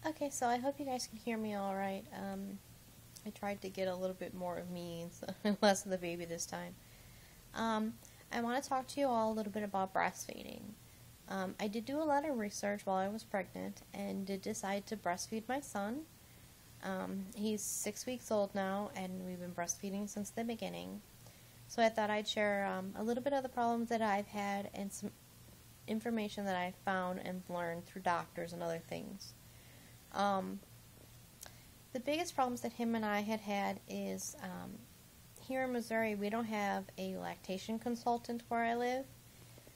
Okay, so I hope you guys can hear me all right. I tried to get a little bit more of me and less of the baby this time. Um, I want to talk to you all a little bit about breastfeeding. I did do a lot of research while I was pregnant and did decide to breastfeed my son. He's 6 weeks old now, and we've been breastfeeding since the beginning. So I thought I'd share a little bit of the problems that I've had and some information that I've found and learned through doctors and other things. The biggest problems that him and I had is here in Missouri, we don't have a lactation consultant where I live.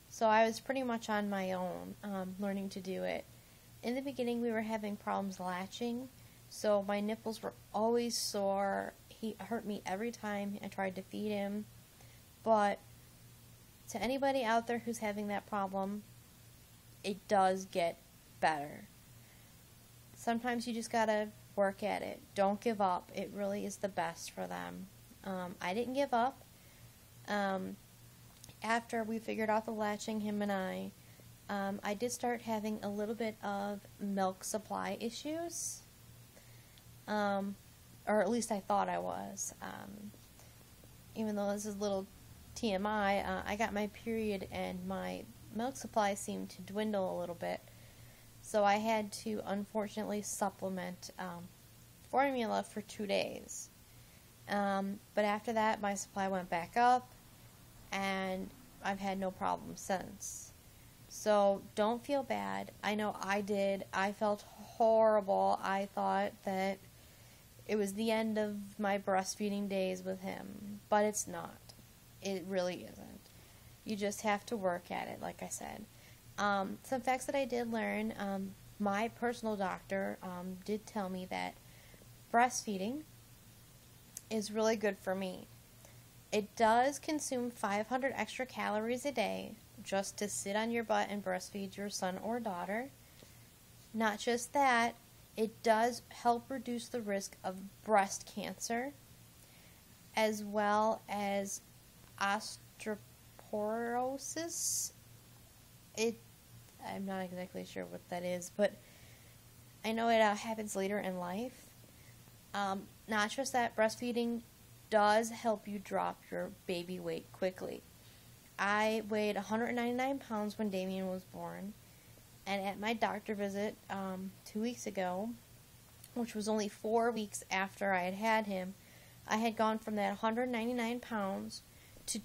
So I was pretty much on my own learning to do it. In the beginning, we were having problems latching, so my nipples were always sore. He hurt me every time I tried to feed him. But to anybody out there who's having that problem, it does get better. Sometimes you just gotta work at it. Don't give up. It really is the best for them. I didn't give up. After we figured out the latching, him and I did start having a little bit of milk supply issues. Or at least I thought I was. Even though this is a little TMI, I got my period and my milk supply seemed to dwindle a little bit. So I had to, unfortunately, supplement formula for 2 days. But after that, my supply went back up, and I've had no problem since. So don't feel bad. I know I did. I felt horrible. I thought that it was the end of my breastfeeding days with him, but it's not. It really isn't. You just have to work at it, like I said. Some facts that I did learn, my personal doctor did tell me that breastfeeding is really good for me. It does consume 500 extra calories a day just to sit on your butt and breastfeed your son or daughter. Not just that, it does help reduce the risk of breast cancer as well as osteoporosis. I'm not exactly sure what that is, but I know it happens later in life. Not just that, breastfeeding does help you drop your baby weight quickly. I weighed 199 pounds when Damien was born, and at my doctor visit 2 weeks ago, which was only 4 weeks after I had him, I had gone from that 199 pounds to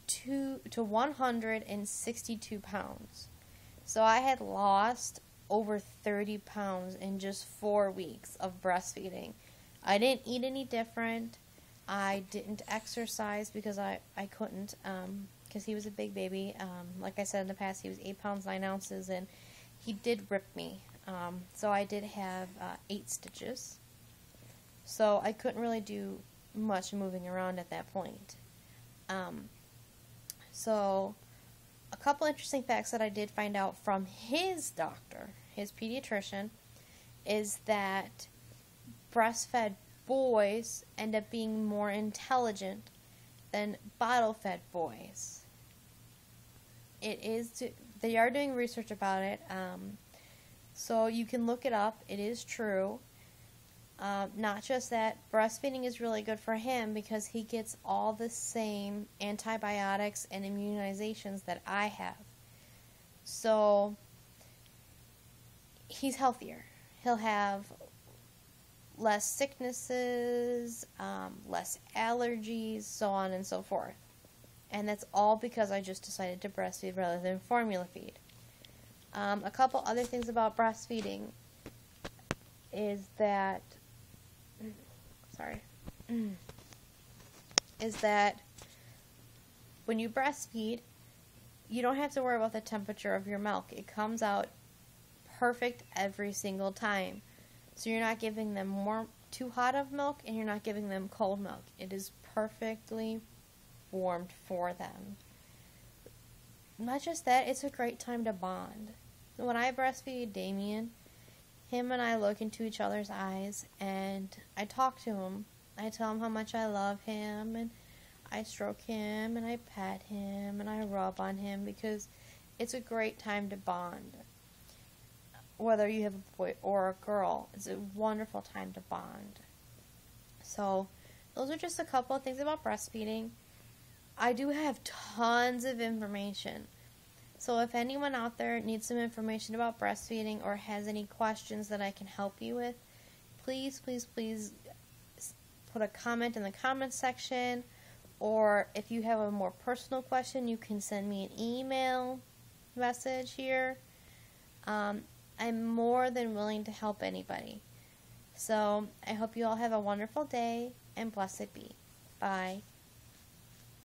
162 pounds. So I had lost over 30 pounds in just 4 weeks of breastfeeding. I didn't eat any different. I didn't exercise because I couldn't because he was a big baby. Like I said in the past, he was 8 pounds 9 ounces, and he did rip me. So I did have 8 stitches. So I couldn't really do much moving around at that point. So a couple interesting facts that I did find out from his doctor, his pediatrician, is that breastfed boys end up being more intelligent than bottle-fed boys. They are doing research about it, so you can look it up. It is true. Not just that, breastfeeding is really good for him because he gets all the same antibiotics and immunizations that I have. So he's healthier. He'll have less sicknesses, less allergies, so on and so forth. And that's all because I just decided to breastfeed rather than formula feed. A couple other things about breastfeeding is that when you breastfeed, you don't have to worry about the temperature of your milk. It comes out perfect every single time. So you're not giving them too hot of milk, and you're not giving them cold milk. It is perfectly warmed for them. Not just that, it's a great time to bond. When I breastfeed Damien, him and I look into each other's eyes, and I talk to him. I tell him how much I love him, and I stroke him, and I pat him, and I rub on him, because it's a great time to bond. whether you have a boy or a girl. It's a wonderful time to bond. So those are just a couple of things about breastfeeding. I do have tons of information. So if anyone out there needs some information about breastfeeding or has any questions that I can help you with, please, please, please put a comment in the comments section. Or if you have a more personal question, you can send me an email message here. I'm more than willing to help anybody. So I hope you all have a wonderful day, and blessed be. Bye.